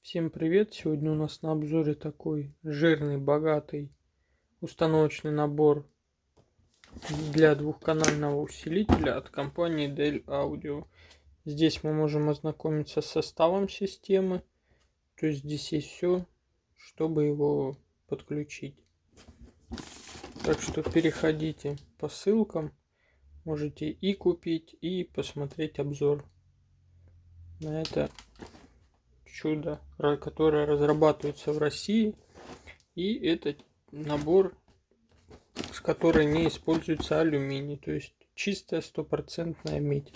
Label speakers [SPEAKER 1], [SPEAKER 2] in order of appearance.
[SPEAKER 1] Всем привет! Сегодня у нас на обзоре такой жирный, богатый установочный набор для двухканального усилителя от компании Dell Audio. Здесь мы можем ознакомиться с составом системы, то есть здесь есть все, чтобы его подключить. Так что переходите по ссылкам, можете и купить, и посмотреть обзор на это чудо, которое разрабатывается в России. И это набор, с которой не используется алюминий, то есть чистая стопроцентная медь.